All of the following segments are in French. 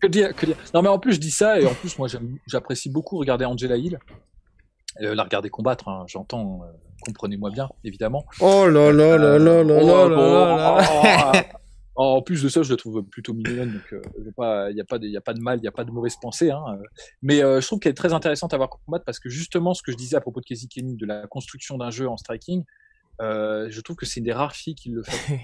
que dire. Non, mais en plus, je dis ça, et en plus, moi, j'apprécie beaucoup regarder Angela Hill. La regarder combattre, hein, j'entends, comprenez-moi bien, évidemment. Oh là là là là là là Oh, là bon, là là. en plus de ça, je la trouve plutôt mignonne, donc il y a pas de mal, il y a pas de mauvaise pensée. Hein, mais je trouve qu'elle est très intéressante à voir combattre parce que justement, ce que je disais à propos de Casey Kenny, de la construction d'un jeu en striking, je trouve que c'est une des rares filles qui le fait.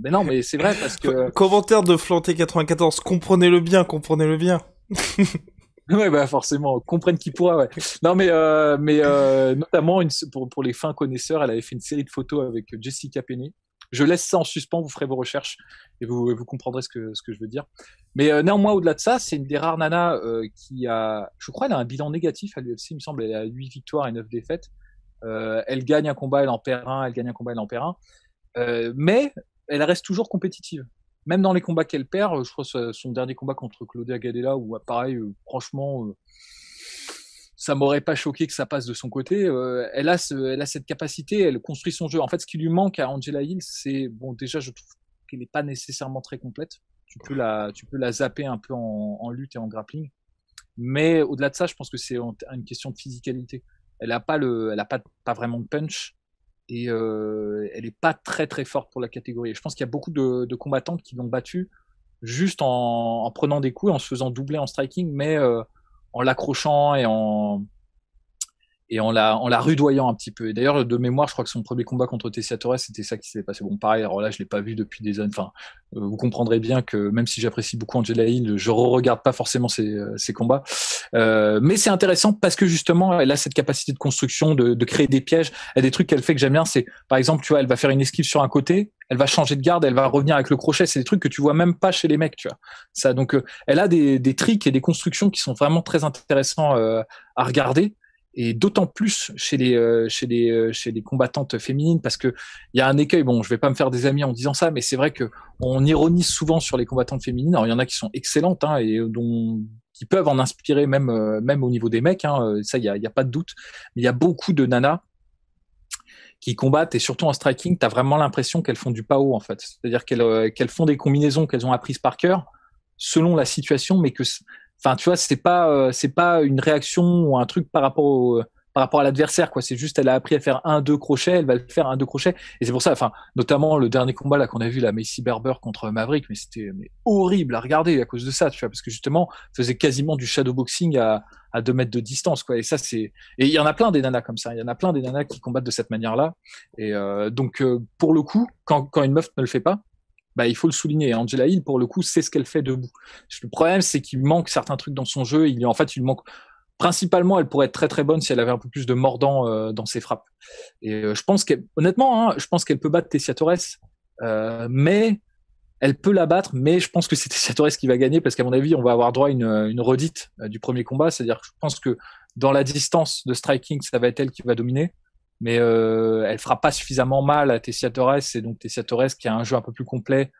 Mais non, mais c'est vrai parce que Commentaire de Flanté94, comprenez-le bien, comprenez-le bien. ouais, bah forcément, comprenne qui pourra. Ouais. Non, mais notamment pour les fins connaisseurs, elle avait fait une série de photos avec Jessica Penny. Je laisse ça en suspens, vous ferez vos recherches et vous comprendrez ce que je veux dire. Mais néanmoins, au-delà de ça, c'est une des rares nanas qui a, je crois, elle a un bilan négatif à l'UFC, il me semble, elle a 8 victoires et 9 défaites. Elle gagne un combat, elle en perd un, elle gagne un combat, elle en perd un. Mais elle reste toujours compétitive. Même dans les combats qu'elle perd, je crois que son dernier combat contre Claudia Gadelha, où pareil, franchement, ça m'aurait pas choqué que ça passe de son côté. Elle a cette capacité, elle construit son jeu. En fait, ce qui lui manque à Angela Hill, c'est bon, déjà, je trouve qu'elle n'est pas nécessairement très complète. Tu peux la zapper un peu en lutte et en grappling. Mais au-delà de ça, je pense que c'est une question de physicalité. Elle a pas vraiment de punch et elle est pas très très forte pour la catégorie. Et je pense qu'il y a beaucoup de combattantes qui l'ont battue juste en prenant des coups et en se faisant doubler en striking, mais en l'accrochant et en la rudoyant un petit peu. Et d'ailleurs, de mémoire, je crois que son premier combat contre Tessia Torres, c'était ça qui s'est passé. Bon, pareil, alors là, je l'ai pas vu depuis des années. Enfin, vous comprendrez bien que même si j'apprécie beaucoup Angela Hill, je re-regarde pas forcément ses combats. Mais c'est intéressant parce que justement, elle a cette capacité de construction, de créer des pièges. Il y a des trucs qu'elle fait que j'aime bien, c'est, par exemple, tu vois, elle va faire une esquive sur un côté, elle va changer de garde, elle va revenir avec le crochet. C'est des trucs que tu vois même pas chez les mecs, tu vois. Ça, donc, elle a des tricks et des constructions qui sont vraiment très intéressants à regarder et d'autant plus chez les combattantes féminines parce que il y a un écueil. Bon, je vais pas me faire des amis en disant ça, mais c'est vrai que on ironise souvent sur les combattantes féminines. Alors il y en a qui sont excellentes hein, et dont qui peuvent en inspirer même même au niveau des mecs. Hein, ça y a pas de doute. Mais il y a beaucoup de nanas qui combattent et surtout en striking, t'as vraiment l'impression qu'elles font du PAO en fait. C'est-à-dire qu'elles font des combinaisons qu'elles ont apprises par cœur selon la situation, mais que enfin tu vois c'est pas une réaction ou un truc par rapport à l'adversaire quoi, c'est juste elle a appris à faire un deux crochets, elle va le faire un deux crochets et c'est pour ça enfin notamment le dernier combat là qu'on a vu la Macy Barber contre Maverick, mais c'était horrible à regarder à cause de ça, tu vois, parce que justement faisait quasiment du shadowboxing à 2 mètres de distance quoi, et ça c'est et il y en a plein des nanas comme ça, il y en a plein des nanas qui combattent de cette manière-là et donc pour le coup quand une meuf ne le fait pas, bah, il faut le souligner. Angela Hill, pour le coup, c'est ce qu'elle fait debout. Le problème, c'est qu'il manque certains trucs dans son jeu. En fait, il manque. Principalement, elle pourrait être très très bonne si elle avait un peu plus de mordant dans ses frappes. Et je pense honnêtement, hein, je pense qu'elle peut battre Tessia Torres, mais elle peut la battre. Mais je pense que c'est Tessia Torres qui va gagner parce qu'à mon avis, on va avoir droit à une redite du premier combat. C'est-à-dire que je pense que dans la distance de striking, ça va être elle qui va dominer, mais elle fera pas suffisamment mal à Tessia Torres, et donc Tessia Torres qui a un jeu un peu plus complet,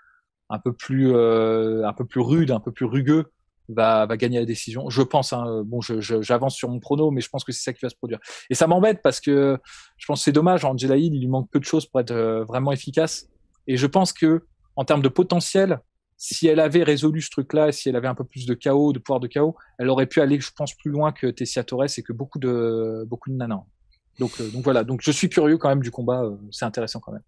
un peu plus rude, un peu plus rugueux, va gagner la décision. Je pense. Hein, bon, j'avance sur mon prono, mais je pense que c'est ça qui va se produire. Et ça m'embête parce que je pense que c'est dommage. Angela Hill, il lui manque peu de choses pour être vraiment efficace. Et je pense que en termes de potentiel, si elle avait résolu ce truc-là, si elle avait un peu plus de chaos, de pouvoir de chaos, elle aurait pu aller, je pense, plus loin que Tessia Torres et que beaucoup de nanas. Donc voilà. Donc je suis curieux quand même du combat. C'est intéressant quand même.